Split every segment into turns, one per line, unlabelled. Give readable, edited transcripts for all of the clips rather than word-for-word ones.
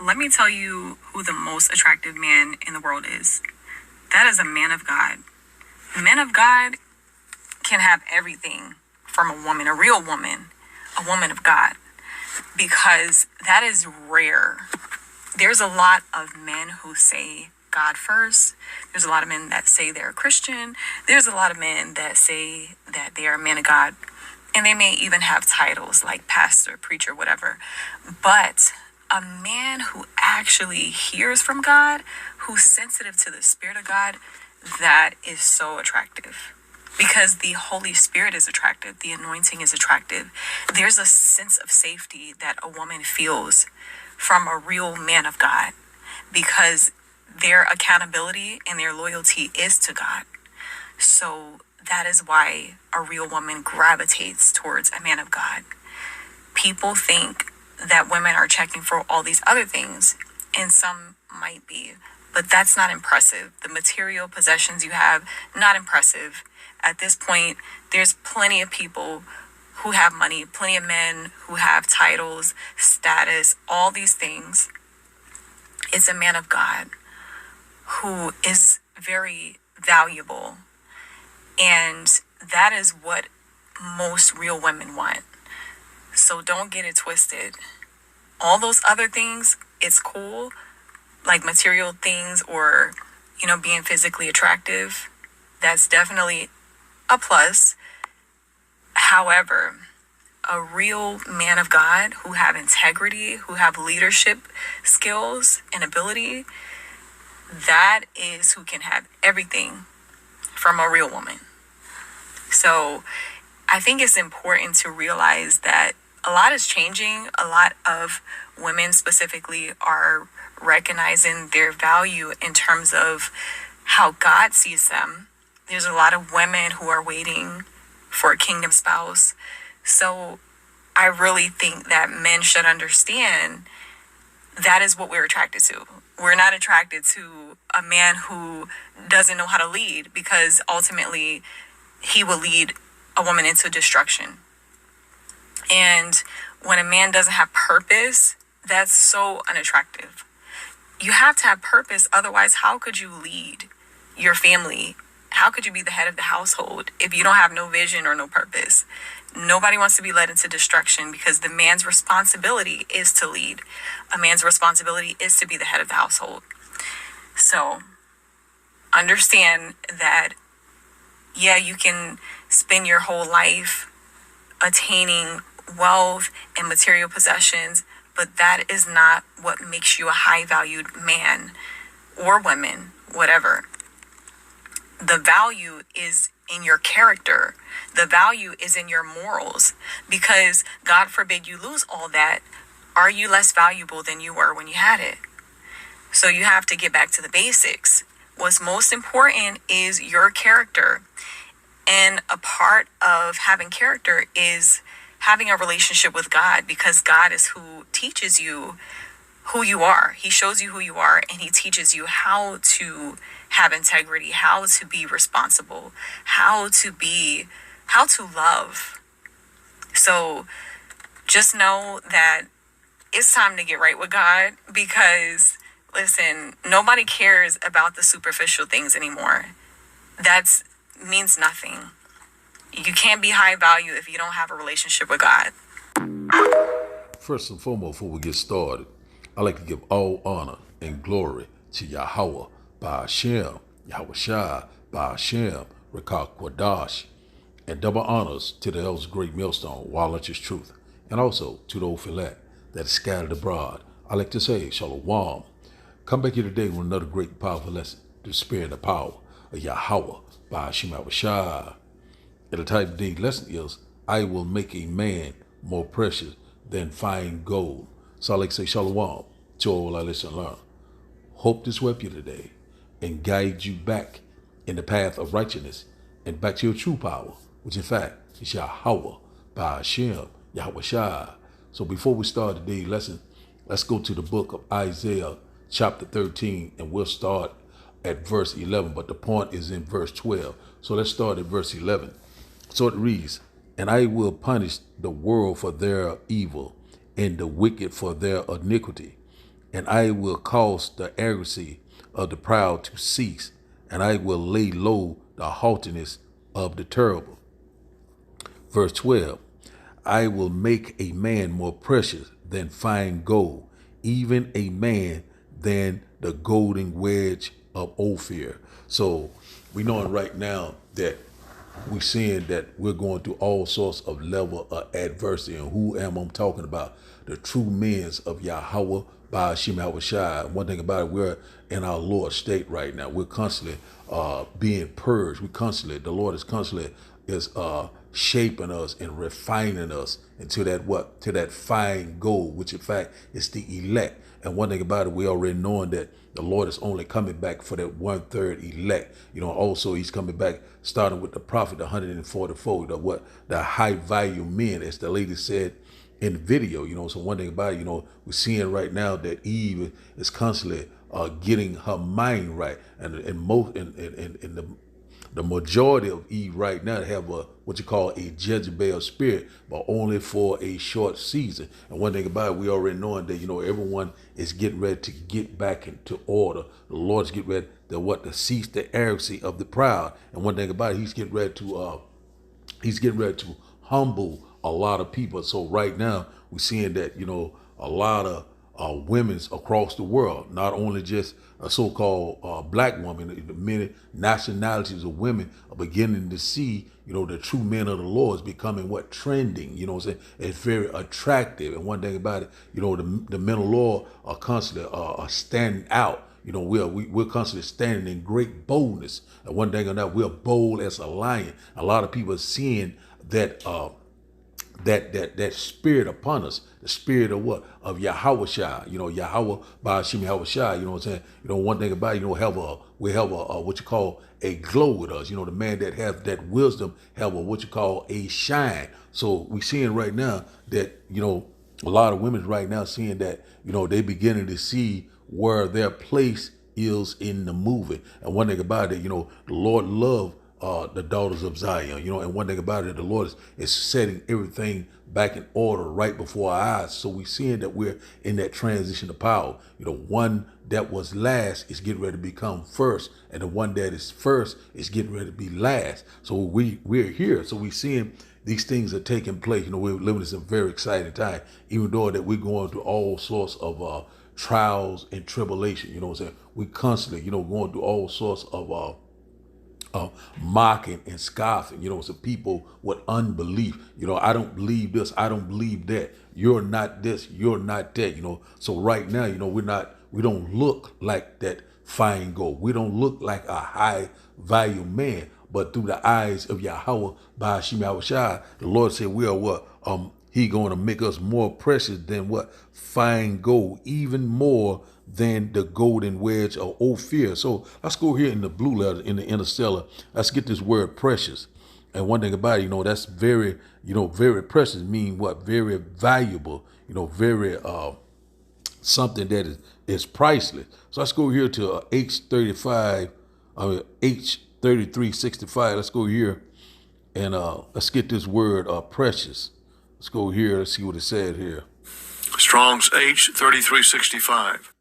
let me tell you who the most attractive man in the world is. That is a man of God. A man of God can have everything from a woman, a real woman, a woman of God, because that is rare. There's a lot of men who say God first. There's a lot of men that say they're a Christian. There's a lot of men that say that they are a man of God. And they may even have titles like pastor, preacher, whatever. But a man who actually hears from God, who's sensitive to the Spirit of God, that is so attractive. Because the Holy Spirit is attractive. The anointing is attractive. There's a sense of safety that a woman feels from a real man of God, because their accountability and their loyalty is to God. So that is why a real woman gravitates towards a man of God. People think that women are checking for all these other things, and some might be, but that's not impressive. The material possessions you have, not impressive. At this point, there's plenty of people who have money, plenty of men who have titles, status, all these things. It's a man of God who is very valuable. And that is what most real women want. So don't get it twisted. All those other things, it's cool, like material things or, being physically attractive. That's definitely a plus. However, a real man of God who have integrity, who have leadership skills and ability, that is who can have everything from a real woman. So I think it's important to realize that a lot is changing. A lot of women specifically are recognizing their value in terms of how God sees them. There's a lot of women who are waiting for a kingdom spouse. So I really think that men should understand that is what we're attracted to. We're not attracted to a man who doesn't know how to lead, because ultimately he will lead a woman into destruction. And when a man doesn't have purpose, that's so unattractive. You have to have purpose. Otherwise, how could you lead your family? How could you be the head of the household if you don't have no vision or no purpose? Nobody wants to be led into destruction, because the man's responsibility is to lead. A man's responsibility is to be the head of the household. So understand that, you can spend your whole life attaining wealth and material possessions, but that is not what makes you a high valued man or woman, whatever. The value is in your character. The value is in your morals, because God forbid you lose all that. Are you less valuable than you were when you had it? So you have to get back to the basics. What's most important is your character. And a part of having character is having a relationship with God, because God is who teaches you who you are. He shows you who you are, and he teaches you how to have integrity, how to be responsible, how to love. So just know that it's time to get right with God, because listen, nobody cares about the superficial things anymore. That means nothing. You can't be high value if you don't have a relationship with God.
First and foremost, before we get started, I'd like to give all honor and glory to Yahweh, Ba'ashem, Yahweh Shai, Ba'ashem, Rekah Kwadash, and double honors to the elders great millstone, Wallachi's truth, and also to the old fillet that is scattered abroad. I like to say, Shalom. Come back here today with another great powerful lesson to the spirit and the power of Yahweh, Ba'ashem, Yahweh Shai. And the title of today's lesson is, I will make a man more precious than fine gold. So I like to say shalom to all our listen and learn. Hope this will help you today and guide you back in the path of righteousness and back to your true power, which in fact is Yahweh, Ba'ashem, Yahweh Shai. So before we start today's lesson, let's go to the book of Isaiah chapter 13, and we'll start at verse 11, but the point is in verse 12. So let's start at verse 11. So it reads, and I will punish the world for their evil and the wicked for their iniquity. and I will cause the arrogancy of the proud to cease, and I will lay low the haughtiness of the terrible. Verse 12, I will make a man more precious than fine gold, even a man than the golden wedge of Ophir. So we know right now that we're seeing that we're going through all sorts of level of adversity. And who am I talking about? The true men of Yahweh by Hashem Yahushua. One thing about it, we're in our Lord's state right now. We're constantly being purged. The Lord is constantly shaping us and refining us into that fine gold, which in fact is the elect. And one thing about it, we already knowing that the Lord is only coming back for that 1/3 elect. Also he's coming back starting with the prophet, the 144, the high value men, as the lady said in the video. So one thing about it, we're seeing right now that Eve is constantly getting her mind right, and the majority of Eve right now have what you call a Jezebel spirit, but only for a short season. And one thing about it, we already knowing that everyone is getting ready to get back into order. The Lord's getting ready to cease the arrogancy of the proud. And one thing about it, he's getting ready to humble a lot of people. So right now we're seeing that a lot of women's across the world, not only just a so-called black woman, many nationalities of women are beginning to see, the true men of the Lord is becoming trending, it's very attractive. And one thing about it, the men of the Lord are constantly standing out. We're constantly standing in great boldness. And one thing on that, we're bold as a lion. A lot of people are seeing that that spirit upon us, the spirit of what? Of Yahushua, Yahweh by Hashem Yahushua, you know what I'm saying? One thing about it, we have a what you call a glow with us. The man that has that wisdom have what you call a shine. So we seeing right now that, a lot of women right now seeing that, they beginning to see where their place is in the movement. And one thing about it, the Lord loved the daughters of Zion, and one thing about it, the Lord is setting everything back in order right before our eyes. So we're seeing that we're in that transition of power. One that was last is getting ready to become first, and the one that is first is getting ready to be last. So we're here. So we're seeing these things are taking place. We're living in some very exciting time, even though that we're going through all sorts of trials and tribulation. You know what I'm saying? We constantly, going through all sorts of mocking and scoffing, some people with unbelief. I don't believe this, I don't believe that. You're not this, you're not that. So right now, we don't look like that fine gold. We don't look like a high value man, but through the eyes of Yahweh by Hashem Yahushua, the Lord said we are what? He going to make us more precious than what? Fine gold, even more than the golden wedge of Ophir. So let's go here in the blue letter, in the interstellar. Let's get this word precious. And one thing about it, that's very, very precious mean what? Very valuable, very something that is priceless. So let's go here to H35, H3365. Let's go here and let's get this word precious. Let's go here. Let's see what it said here.
Strong's H3365.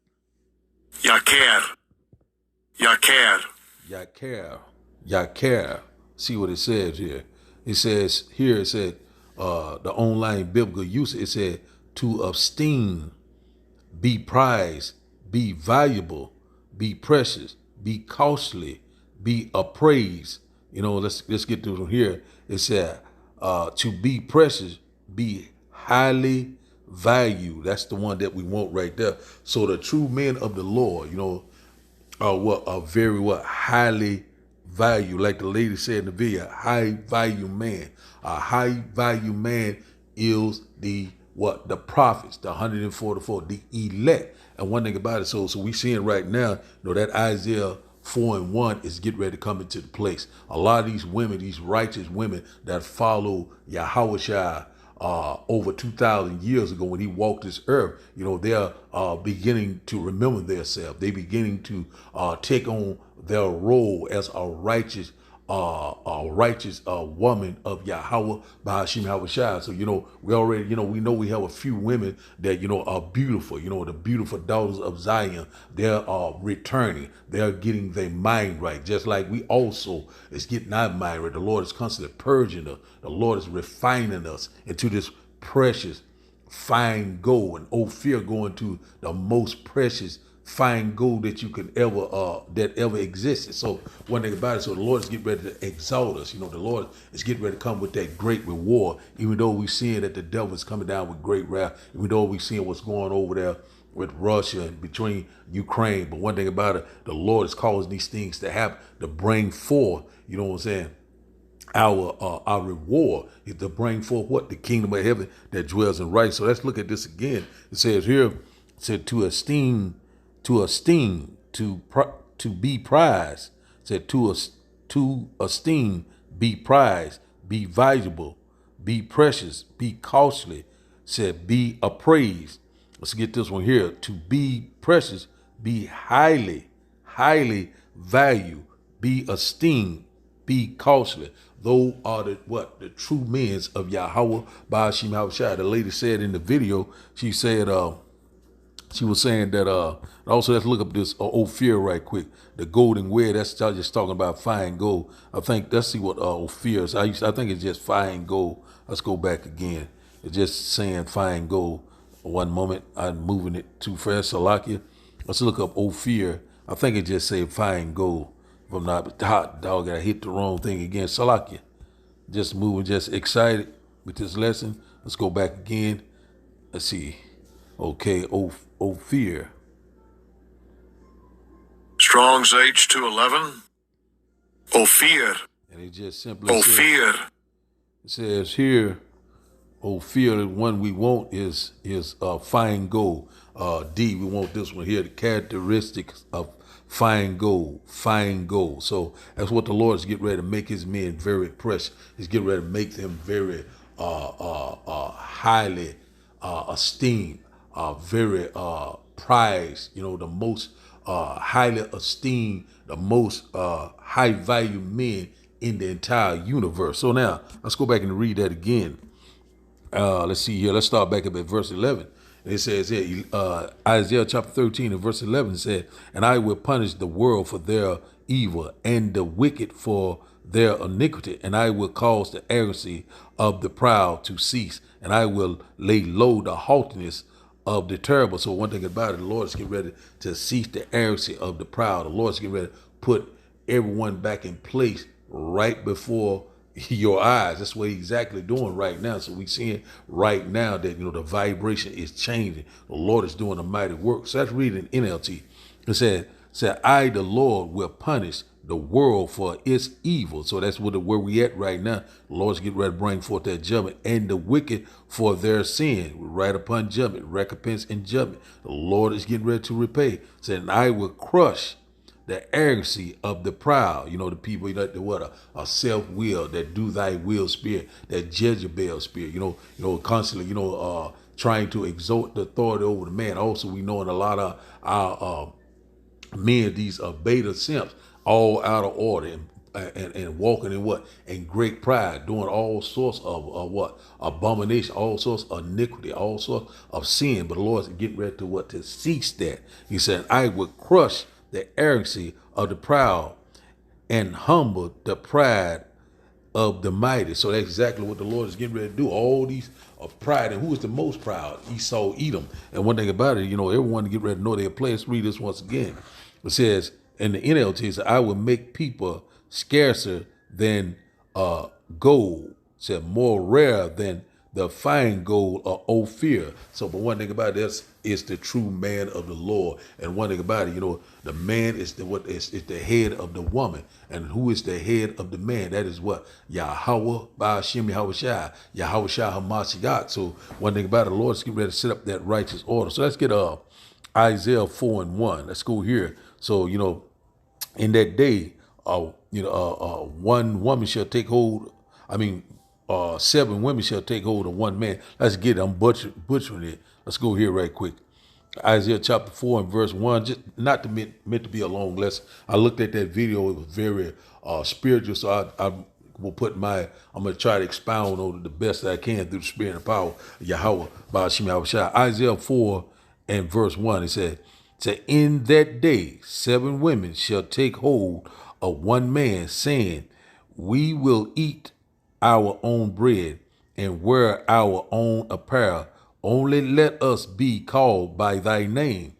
Yaker. Yaker.
Yaker. Yaker. See what it says here. It says here, it said, the online biblical use, it said to esteem, be prized, be valuable, be precious, be costly, be appraised. Let's get to here. It said to be precious, be highly valued. That's the one that we want right there. So the true men of the Lord, are very highly valued. Like the lady said in the video, high value man. A high value man is the prophets, the 144, the elect. And one thing about it, so we seeing right now, that Isaiah 4:1 is getting ready to come into the place. A lot of these women, these righteous women that follow Yahushua over 2,000 years ago when he walked this earth, they're beginning to remember themselves. They beginning to take on their role as a righteous righteous woman of Yahweh Bahashim Havashai. So, we already, we know we have a few women that, are beautiful, the beautiful daughters of Zion. They're returning. They're getting their mind right. Just like we also is getting our mind right. The Lord is constantly purging us. The Lord is refining us into this precious fine gold, and Ophir going to the most precious fine gold that you can ever existed. So one thing about it, so the Lord is getting ready to exalt us. The Lord is getting ready to come with that great reward, even though we seeing that the devil is coming down with great wrath, even though we seeing what's going over there with Russia and between Ukraine. But one thing about it, the Lord is causing these things to happen to bring forth, you know what I'm saying, our reward is to bring forth what? The kingdom of heaven that dwells in right. So let's look at this again. It says here, it said to esteem, to be prized. It said to esteem, be prized, be valuable, be precious, be costly. It said be appraised. Let's get this one here. To be precious, be highly valued, be esteemed, be costly. Those are the true men of Yahweh Ba'ashim Havashai. The lady said in the video, she said, she was saying that, also let's look up this Ophir right quick. The golden wedge, that's just talking about fine gold. I think, let's see what Ophir is. I think it's just fine gold. Let's go back again. It's just saying fine gold. One moment, I'm moving it too fast. Salakia. Let's look up Ophir. I think it just said fine gold. If I'm not hot dog, I hit the wrong thing again. Salakia. Just moving, just excited with this lesson. Let's go back again. Let's see. Okay, Ophir.
Strong's H211. Ophir.
And it just simply
Ophir.
It says here, Ophir, the one we want is fine gold. D, we want this one here, the characteristics of fine gold. So that's what the Lord is getting ready to make his men very precious. He's getting ready to make them very highly esteemed, very prized, the most highly esteemed, the most high value men in the entire universe. So now let's go back and read that again. Let's see here. Let's start back up at verse 11. It says here, Isaiah chapter 13 and verse 11 said, and I will punish the world for their evil and the wicked for their iniquity, and I will cause the arrogancy of the proud to cease, and I will lay low the haughtiness of the terrible. So one thing about it, the Lord is getting ready to cease the arrogancy of the proud. The Lord is getting ready to put everyone back in place right before your eyes. That's what he's exactly doing right now. So we seeing right now that, the vibration is changing. The Lord is doing a mighty work. So let's read in NLT. It said, I, the Lord, will punish the world for its evil. So that's where we at right now. The Lord's getting ready to bring forth that judgment, and the wicked for their sin. Right upon judgment, recompense and judgment. The Lord is getting ready to repay. Saying, I will crush the arrogancy of the proud, the people that a self-will, that do thy will spirit, that Jezebel spirit, constantly, trying to exalt the authority over the man. Also, we know in a lot of our men, these beta simps, all out of order and walking in great pride, doing all sorts of abomination, all sorts of iniquity, all sorts of sin. But the Lord's getting ready to cease that. He said, I will crush the arrogancy of the proud and humble the pride of the mighty. So that's exactly what the Lord is getting ready to do. All these of pride. And who is the most proud? Esau, Edom. And one thing about it, everyone get ready to know their place. Let's read this once again. It says in the NLT, it says, I will make people scarcer than gold. It said more rare than the fine gold of Ophir. So, but one thing about this is the true man of the Lord. And one thing about it, the man is the head of the woman. And who is the head of the man? That is what? Yahweh Ba'ashim Yahushai, Yahushai HaMashiach. So one thing about it, the Lord is getting ready to set up that righteous order. So let's get Isaiah 4:1. Let's go here. So, in that day, one woman shall take hold. 7 women shall take hold of one man. Let's get it. I'm butchering it. Let's go here right quick. Isaiah chapter 4 and verse 1, just not to meant to be a long lesson. I looked at that video, it was very spiritual, so I will put I'm going to try to expound on it the best that I can through the spirit and power of Yahweh, Ba'ashim Yahushua. Isaiah 4 and verse 1, it said, in that day 7 women shall take hold of one man, saying, we will eat our own bread and wear our own apparel. Only let us be called by thy name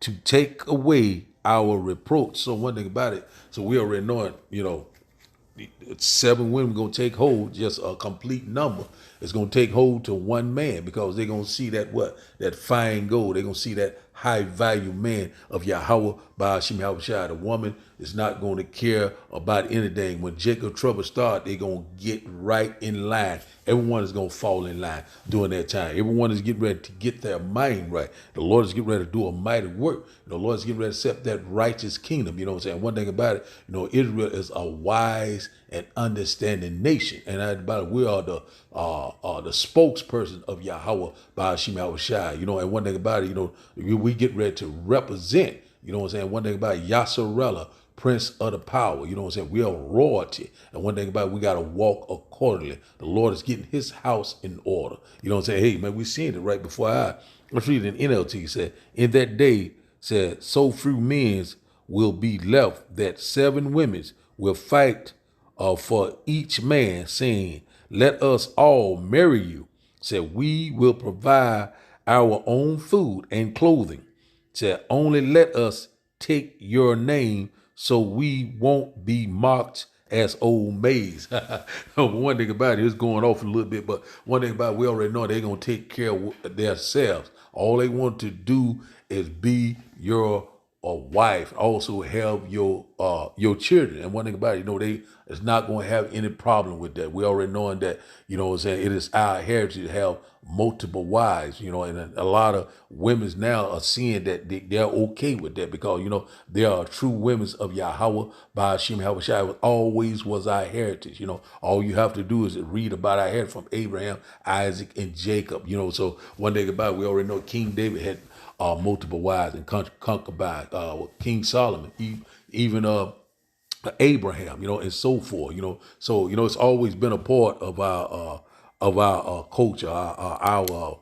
to take away our reproach. So one thing about it, so we already know it, 7 women gonna take hold, just a complete number. It's gonna take hold to one man because they're gonna see that fine gold. They're gonna see that high value man of Yahweh Ba'ashim Yahushua. The woman is not gonna care about anything. When Jacob trouble start, they're gonna get right in line. Everyone is gonna fall in line during that time. Everyone is getting ready to get their mind right. The Lord is getting ready to do a mighty work. The Lord is getting ready to set that righteous kingdom. You know what I'm saying? One thing about it, Israel is a wise and understanding nation, and about it, we are the spokesperson of Yahweh Ba'ashim Yahushua. And one thing about it, we get ready to represent. You know what I'm saying? One thing about it, Yasserella, Prince of the Power. You know what I'm saying? We are royalty. And one thing about it, we got to walk accordingly. The Lord is getting his house in order. You know what I'm saying? Hey, man, we seen it right before our eyes. Let's read it in NLT. It said, in that day, said, so few men will be left that 7 women will fight for each man, saying, let us all marry you. Said, we will provide our own food and clothing. Said, only let us take your name so we won't be mocked as old maids. One thing about it, it's going off a little bit, but one thing about it, we already know they're going to take care of themselves. All they want to do is be your wife, also have your children. And one thing about it, they is not going to have any problem with that. We already knowing that, what I'm saying, it is our heritage to have multiple wives, and a lot of women now are seeing that they're okay with that because, they are true women of Yahweh Ba'ashim Yahushua. Always was our heritage. All you have to do is read about our heritage from Abraham, Isaac, and Jacob. So one thing about it, we already know King David had multiple wives and concubines, King Solomon, even Abraham, and so forth, So, it's always been a part of our culture, our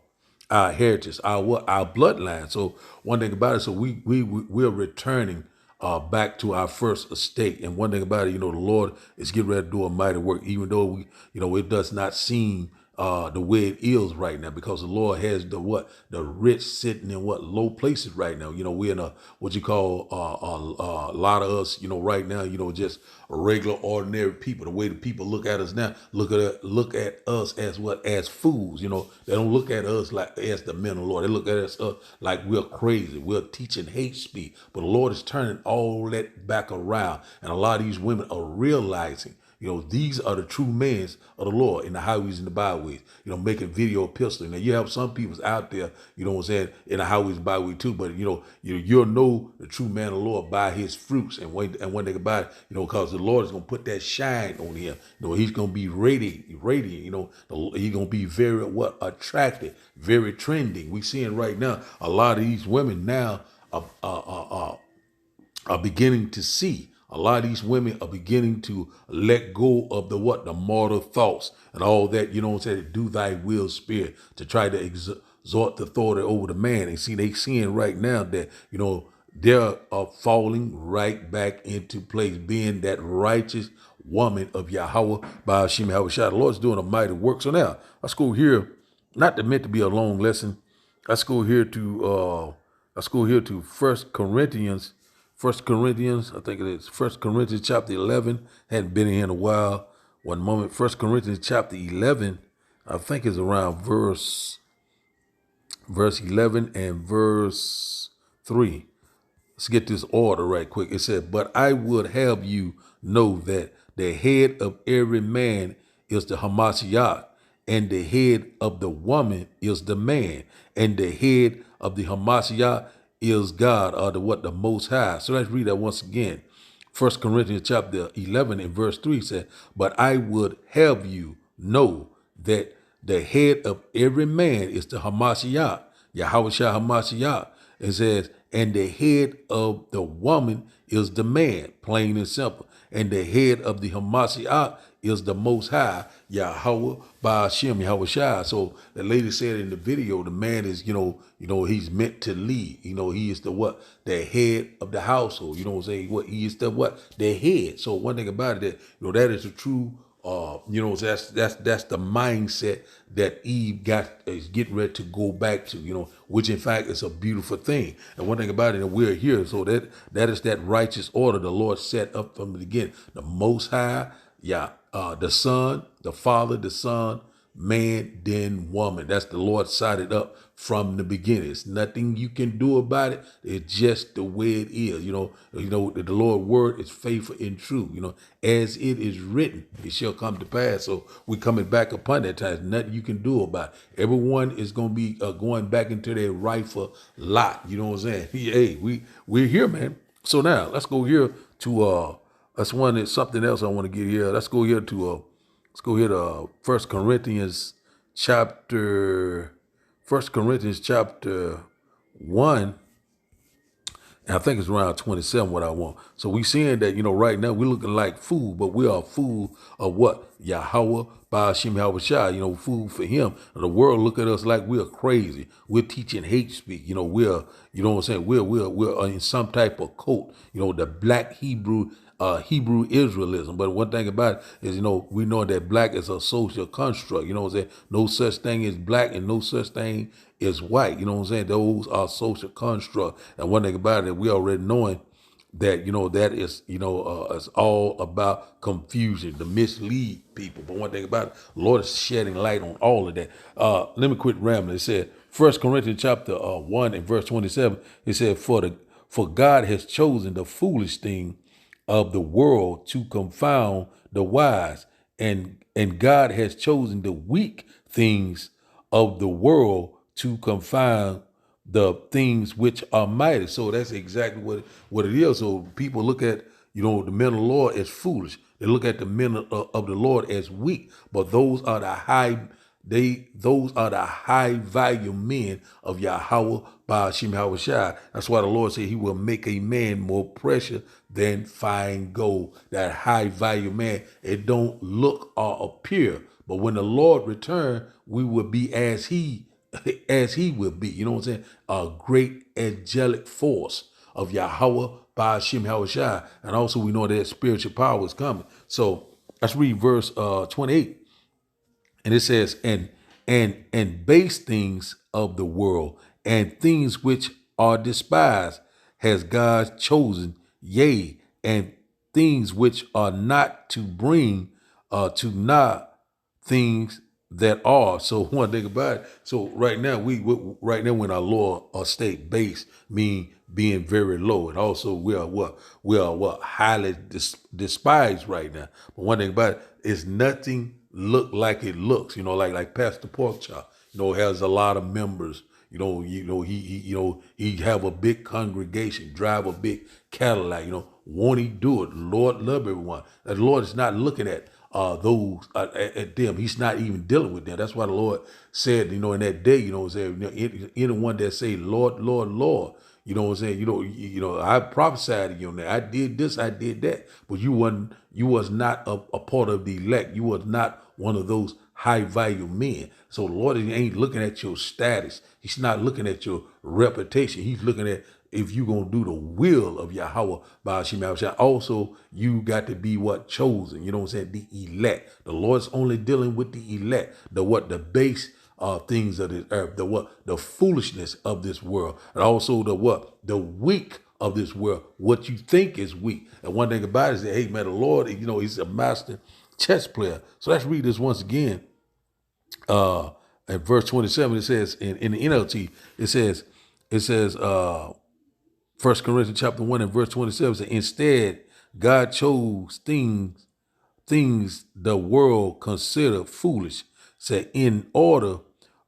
heritage, our bloodline. So one thing about it, so we're returning back to our first estate. And one thing about it, the Lord is getting ready to do a mighty work, even though it does not seem the way it is right now, because the Lord has the rich sitting in low places right now. We're in what you call a lot of us, right now, just regular ordinary people. The way the people look at us now, look at us as fools. They don't look at us like as the men of the Lord. They look at us like we're crazy. We're teaching hate speech. But the Lord is turning all that back around, and a lot of these women are realizing, these are the true men of the Lord in the highways and the byways, making video epistles. Now, you have some people out there, what I'm saying, in the highways and byways too, but, you'll know the true man of the Lord by his fruits. And one thing about it, because the Lord is going to put that shine on him. He's going to be radiant, he's going to be very, attractive, very trending. We're seeing right now, a lot of these women now are beginning to see. A lot of these women are beginning to let go of the mortal thoughts and all that, do thy will, spirit, to try to exalt the authority over the man. And they seeing right now that, they're falling right back into place, being that righteous woman of Yahweh Ba'ashim Yahushua. The Lord's doing a mighty work. So now, let's go here, not meant to be a long lesson. Let's go here to 1 Corinthians. I think it is 1 Corinthians chapter 11. Hadn't been in here in a while. One moment. 1 Corinthians chapter 11, I think is around verse 11 and verse 3. Let's get this order right quick. It said, but I would have you know that the head of every man is the Hamashiach, and the head of the woman is the man, and the head of the Hamashiach is God, or the Most High. So let's read that once again. 1 Corinthians chapter 11 and verse 3 said, but I would have you know that the head of every man is the Hamashiach, Yahushua Hamashiach, It says, and the head of the woman is the man, plain and simple. And the head of the Hamashiach is the Most High, Yahweh, Ba'ashem, Yahweh Shai. So the lady said in the video, the man is, he's meant to lead. He is the what? The head of the household. You know what I'm saying? What he is the what? The head. So one thing about it, that that is the true. That's the mindset that Eve is getting ready to go back to, which in fact is a beautiful thing. And one thing about it, and we're here, so that is that righteous order the Lord set up from the beginning. The Most High, the Son, the Father, the Son, man, then woman. That's the Lord sided up from the beginning. It's nothing you can do about it. It's just the way it is. The Lord's word is faithful and true. As it is written, it shall come to pass. So we coming back upon that time. There's nothing you can do about it. Everyone is going to be going back into their rightful lot. You know what I'm saying? Hey, we're here, man. So now let's go here to that's something else I want to get here. Let's go here to 1 Corinthians chapter 1. And I think it's around 27 what I want. So we seeing that, right now we're looking like food, but we are food of what? Yahweh, Ba'ashem, Yahweh Shai, food for him. And the world look at us like we're crazy. We're teaching hate speak. We're, what I'm saying? We're in some type of cult, the black Hebrew Israelism. But one thing about it is, we know that black is a social construct. You know what I'm saying? No such thing as black and no such thing is white. You know what I'm saying? Those are social construct. And one thing about it, we already knowing that, that is, it's all about confusion to mislead people. But one thing about it, the Lord is shedding light on all of that. Let me quit rambling. It said, 1 Corinthians chapter 1 and verse 27, it said, for God has chosen the foolish thing of the world to confound the wise, and God has chosen the weak things of the world to confound the things which are mighty. So that's exactly what it is. So people look at, the men of the Lord as foolish. They look at the men of the Lord as weak, but those are the high value men of Yahweh, Ba'ashem, Yahweh Shai. That's why the Lord said he will make a man more precious than fine gold. That high value man, it don't look or appear, but when the Lord return, we will be as he will be. You know what I'm saying? A great angelic force of Yahweh, Ba'ashem, Yahweh Shai. And also we know that spiritual power is coming. So let's read verse 28. And it says, and base things of the world and things which are despised has God chosen, yea, and things which are not to bring to not things that are. So one thing about it. So right now when our law or state base mean being very low, and also we are what highly despised right now. But one thing about it is nothing look like it looks. Like Pastor Porkchop. Has a lot of members. He have a big congregation, drive a big Cadillac. Won't he do it? The Lord love everyone. The Lord is not looking at those at them. He's not even dealing with them. That's why the Lord said, in that day, anyone that say, Lord, Lord, Lord, you know what I'm saying? I prophesied to you on that. I did this, I did that, but you was not a part of the elect. You was not one of those high value men. So the Lord ain't looking at your status. He's not looking at your reputation. He's looking at if you're going to do the will of Yahweh, Ba'ashem, Yahweh Shai. Also, you got to be chosen. You know what I'm saying? The elect. The Lord's only dealing with the elect. The base things of this earth. The foolishness of this world. And also the weak of this world. What you think is weak. And one thing about it is that, hey, man, the Lord, he's a master chess player. So let's read this once again. At verse 27, it says in the NLT, it says 1 Corinthians chapter 1 and verse 27 says, instead, God chose things the world considered foolish, said, in order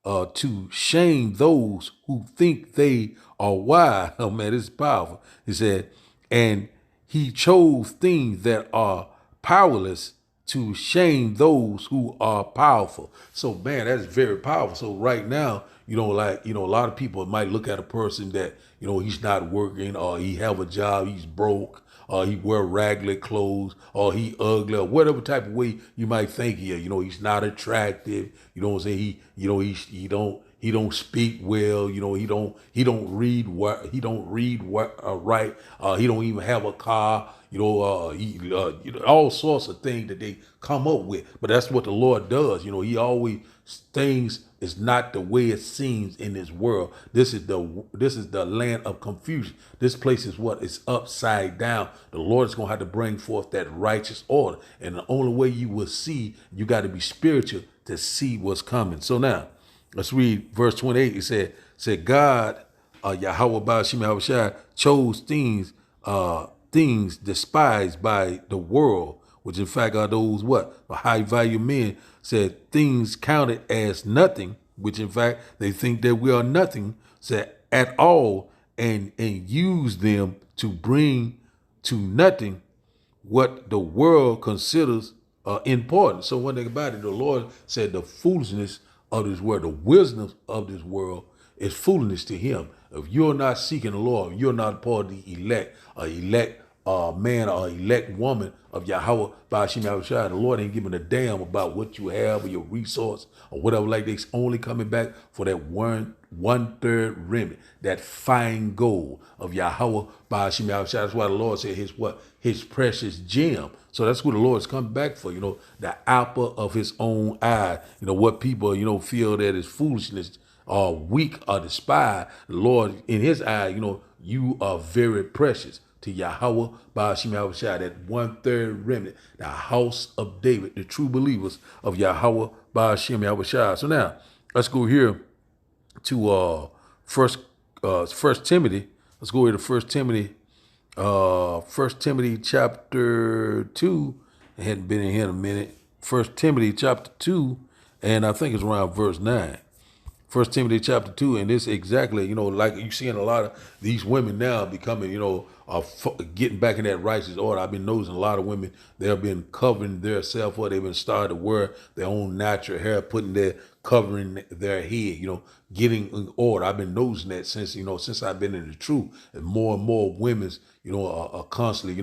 to shame those who think they are wise. Oh man, this is powerful. He said, and he chose things that are powerless to shame those who are powerful. So man, that's very powerful. So right now, a lot of people might look at a person that, he's not working, or he have a job, he's broke, or he wear ragged clothes, or he ugly, or whatever type of way you might think he is. He's not attractive. You know what I'm saying? He don't speak well. He don't read what right. He don't even have a car. All sorts of things that they come up with. But that's what the Lord does. He always things is not the way it seems in this world. This is the land of confusion. This place is what is upside down. The Lord is gonna have to bring forth that righteous order, and the only way you will see, you got to be spiritual to see what's coming. So now, let's read verse 28. It said God, Yahweh Ba'ashim Yahushua, chose things despised by the world, which in fact are those what? The high value men, said things counted as nothing, which in fact they think that we are nothing, said at all, and use them to bring to nothing what the world considers important. So one thing about it, the Lord said the foolishness of this world, the wisdom of this world is foolishness to him. If you're not seeking the Lord, you're not part of the elect man or elect woman of Yahweh Ba'ashim Yahushua, the Lord ain't giving a damn about what you have or your resource or whatever like that. It's only coming back for that one-third remnant, that fine gold of Yahweh Ba'ashim Yahushua. That's why the Lord said his precious gem. So that's what the Lord's coming back for, the apple of his own eye. What people, feel that is foolishness or weak or despised. The Lord, in his eye, you are very precious to Yahweh Ba'ashim Yahushua, that one-third remnant, the house of David, the true believers of Yahweh Ba'ashim Yahushua. So now, let's go here to First Timothy. Let's go here to First Timothy chapter 2. I hadn't been in here in a minute. First Timothy chapter 2, and I think it's around verse 9. First Timothy chapter 2, and this exactly, like you seeing a lot of these women now becoming, getting back in that righteous order. I've been noticing a lot of women, they've been covering their self, or they've been starting to wear their own natural hair, covering their head, getting in order. I've been noticing that since I've been in the truth, and more women's, are constantly,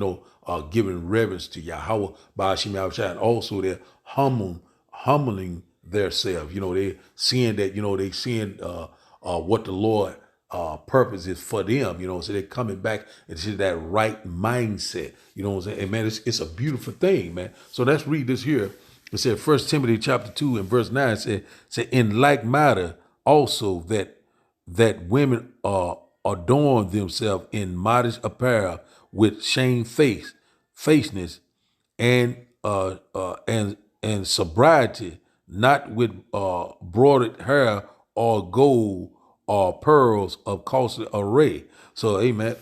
giving reverence to Yahweh Ba'ashim Yahushua, and also they're humbling themselves. They seeing that, they seeing what the Lord purpose is for them, so they're coming back into that right mindset, what I'm saying? And man, it's a beautiful thing, man. So let's read this here. It said, First Timothy chapter 2 and verse 9 said in like matter also that women adorn themselves in modest apparel with shamefacedness and sobriety, not with broidered hair or gold or pearls of costly array. So, amen.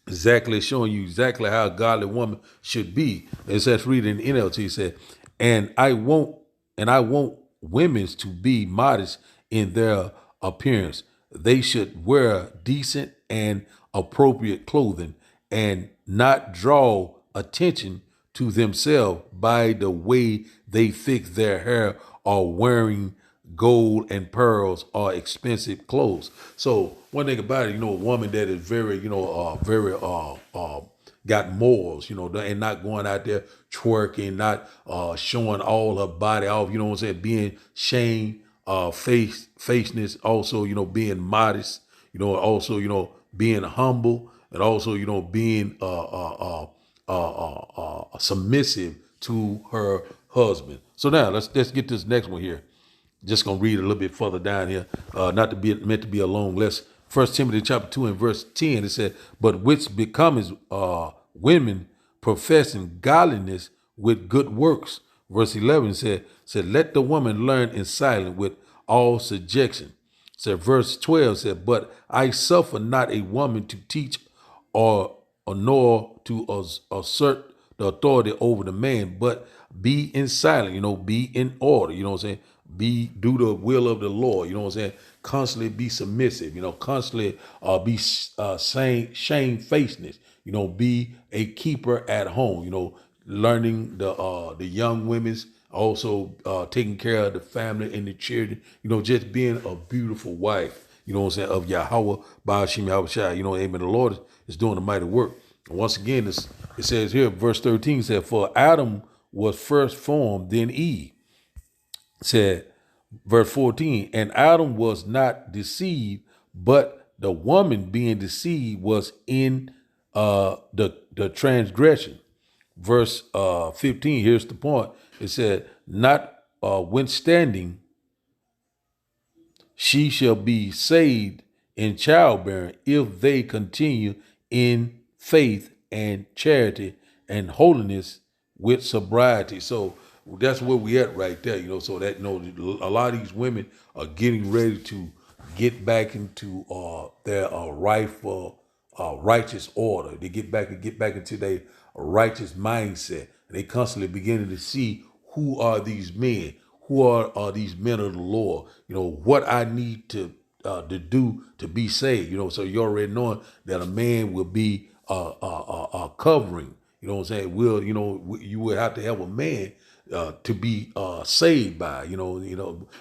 Exactly showing you exactly how a godly woman should be. It says, read in NLT, it said, and I want women to be modest in their appearance. They should wear decent and appropriate clothing and not draw attention to themselves by the way they fix their hair or wearing gold and pearls or expensive clothes. So one thing about it, a woman that is very, got morals, and not going out there twerking, not showing all her body off, what I'm saying, being faceness, also, being modest, also, being humble, and also, being submissive to her husband. So now let's get this next one here. Just gonna read a little bit further down here, not to be meant to be a long lesson. First Timothy chapter 2 and verse 10, it said, but which becomes women professing godliness with good works. Verse 11 said, let the woman learn in silence with all subjection. Said verse 12 said, but I suffer not a woman to teach or nor to assert the authority over the man, but be in silence, be in order, what I'm saying? Do the will of the Lord, what I'm saying? Constantly be submissive, constantly be shamefacedness, be a keeper at home, learning the young women's Also, taking care of the family and the children, just being a beautiful wife, what I'm saying, of Yahweh, Ba'ashim Yahushua, amen. The Lord is doing a mighty work. And once again, it says here, verse 13 said, for Adam was first formed, then Eve. Said, verse 14, and Adam was not deceived, but the woman being deceived was in the transgression. Verse 15, here's the point. It said, notwithstanding, she shall be saved in childbearing if they continue in faith and charity and holiness with sobriety. So that's where we at right there, so that, a lot of these women are getting ready to get back into their rightful righteous order. They get back into their righteous mindset. They constantly beginning to see who are these men, who are these men of the Lord, what I need to do to be saved, so you already knowing that a man will be covering, what I'm saying, you will have to have a man to be saved by,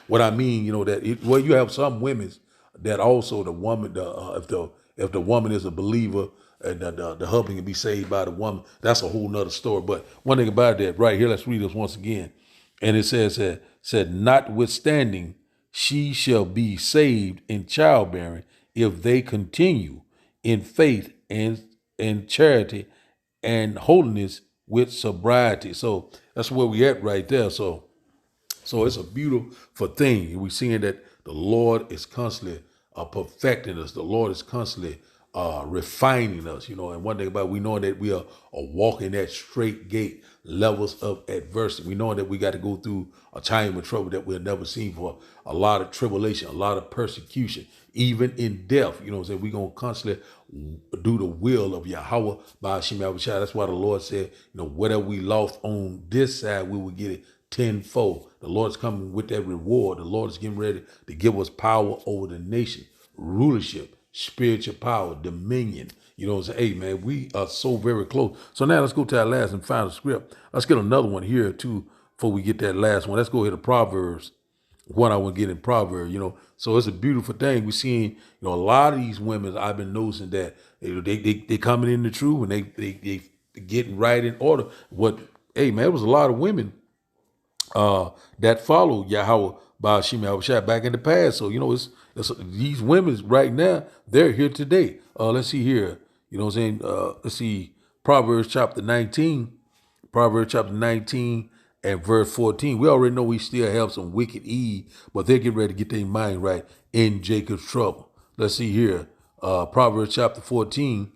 what I mean, that you have some women that also the woman, if the woman is a believer and the husband can be saved by the woman, that's a whole nother story. But one thing about that right here, let's read this once again. And it said, notwithstanding, she shall be saved in childbearing if they continue in faith and charity and holiness with sobriety. So that's where we at right there. So it's a beautiful thing. We're seeing that the Lord is constantly perfecting us. The Lord is constantly refining us, and one thing about it, we know that we are walking that straight gate, levels of adversity. We know that we got to go through a time of trouble that we've never seen for a lot of tribulation, a lot of persecution, even in death. So we're going to constantly do the will of Yahweh by Hashem Yahushua. That's why the Lord said, whatever we lost on this side, we will get it tenfold. The Lord's coming with that reward. The Lord is getting ready to give us power over the nation, rulership, spiritual power, dominion. What I'm saying? Hey, man, we are so very close. So now let's go to our last and final script. Let's get another one here, too, before we get that last one. Let's go here to Proverbs. One I want to get in Proverbs, So it's a beautiful thing. We're seeing, a lot of these women, I've been noticing that they coming in the truth and they getting right in order. Hey, man, there was a lot of women that followed Yahweh by Shema Yahushua back in the past. So, it's these women right now, they're here today. Let's see here. What I'm saying? Let's see. Proverbs chapter 19 and verse 14. We already know we still have some wicked Eve, but they're getting ready to get their mind right in Jacob's trouble. Let's see here. Proverbs chapter 14.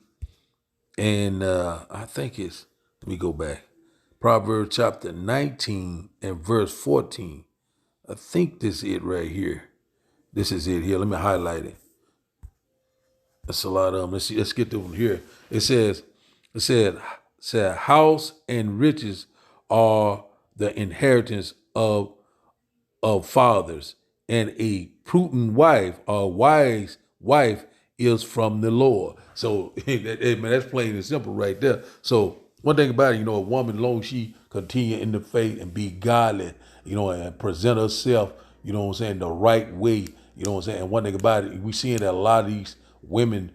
And I think let me go back. Proverbs chapter 19 and verse 14. I think this is it right here. This is it here. Let me highlight it. That's a lot of them. Let's see. Let's get to them here. It said, house and riches are the inheritance of fathers, and a prudent wife or wise wife is from the Lord. So man, that's plain and simple right there. So one thing about it, a woman, long as she continue in the faith and be godly, and present herself, the right way, And one thing about it, we seeing that a lot of these women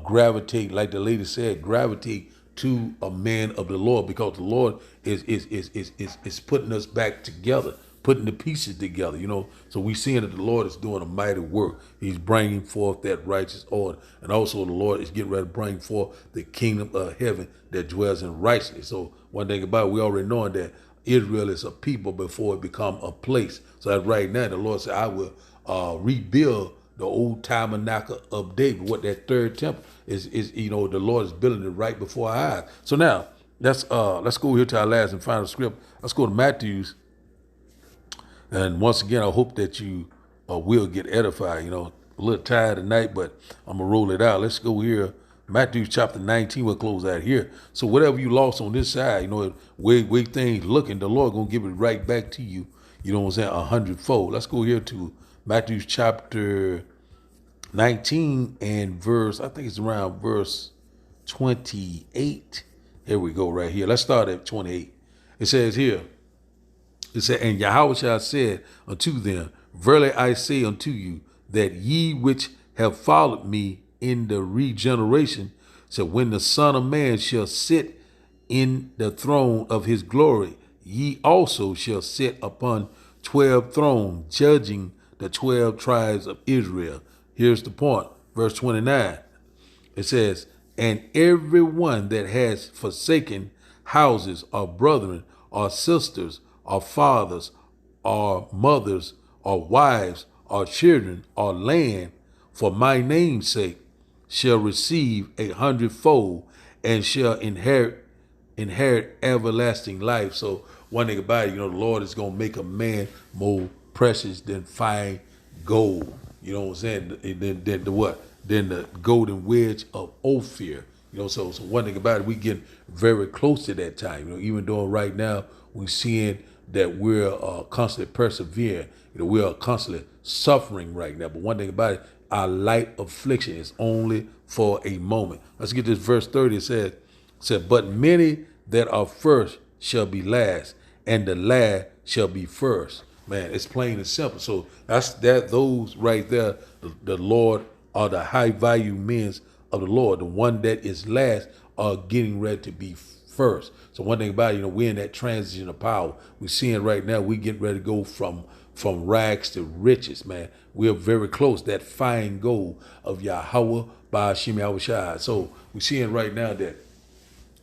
gravitate, like the lady said, gravitate to a man of the Lord, because the Lord is putting us back together, putting the pieces together, So we seeing that the Lord is doing a mighty work. He's bringing forth that righteous order. And also the Lord is getting ready to bring forth the kingdom of heaven that dwells in righteousness. So one thing about it, we already know that Israel is a people before it become a place. So that right now, the Lord said, I will rebuild the old tabernacle of David. What that third temple is, the Lord is building it right before our eyes. So now let's go here to our last and final script. Let's go to Matthew's. And once again, I hope that you will get edified. A little tired tonight, but I'm gonna roll it out. Let's go here. Matthew chapter 19. We'll close out here. So whatever you lost on this side, way things looking, the Lord gonna give it right back to you. You know what I'm saying? 100-fold. Let's go here to Matthew chapter 19 and verse. I think it's around verse 28. Here we go right here. Let's start at 28. It says here. It said, and Yahweh said unto them, verily I say unto you, that ye which have followed me in the regeneration, said, when the Son of Man shall sit in the throne of his glory, ye also shall sit upon 12 thrones, judging the 12 tribes of Israel. Here's the point, verse 29. It says, and every one that has forsaken houses or brethren or sisters or fathers or mothers or wives or children or land for my name's sake shall receive 100-fold and shall inherit everlasting life. So one thing about it, the Lord is going to make a man more precious than fine gold. You know what I'm saying? Then the what? Then the golden wedge of Ophir. So one thing about it, we getting very close to that time. Even though right now we're seeing that we're constantly persevering. We are constantly suffering right now. But one thing about it, our light affliction is only for a moment. Let's get this verse 30. It said, but many that are first shall be last, and the last shall be first. Man, it's plain and simple. So those right there, the Lord are the high value men of the Lord. The one that is last are getting ready to be first. So one thing about it, we're in that transition of power. We're seeing right now, we getting ready to go from rags to riches, man. We're very close. That fine gold of Yahweh by Hashem Yahushua. So we're seeing right now that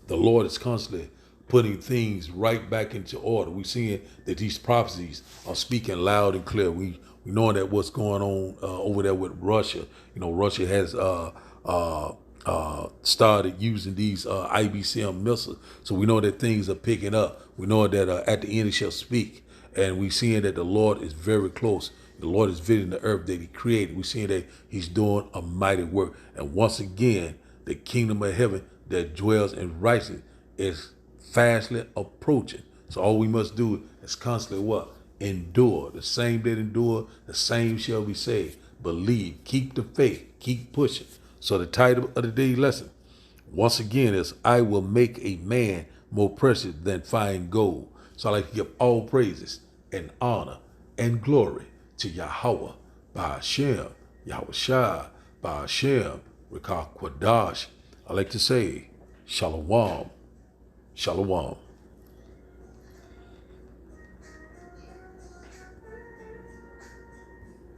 the Lord is constantly putting things right back into order. We're seeing that these prophecies are speaking loud and clear. We knowing that what's going on over there with Russia. Russia has started using these ICBM missiles. So we know that things are picking up. We know that at the end it shall speak. And we're seeing that the Lord is very close. The Lord is visiting the earth that he created. We're seeing that he's doing a mighty work. And once again, the kingdom of heaven that dwells in righteousness is fastly approaching. So all we must do is constantly what? Endure. The same that endure, the same shall be saved. Believe. Keep the faith. Keep pushing. So the title of the day's lesson, once again, is I will make a man more precious than fine gold. So I like to give all praises and honor and glory to Yahweh, by Hashem, Yahushua, by Hashem, Rekah Kwadash. I like to say, Shalom, Shalom.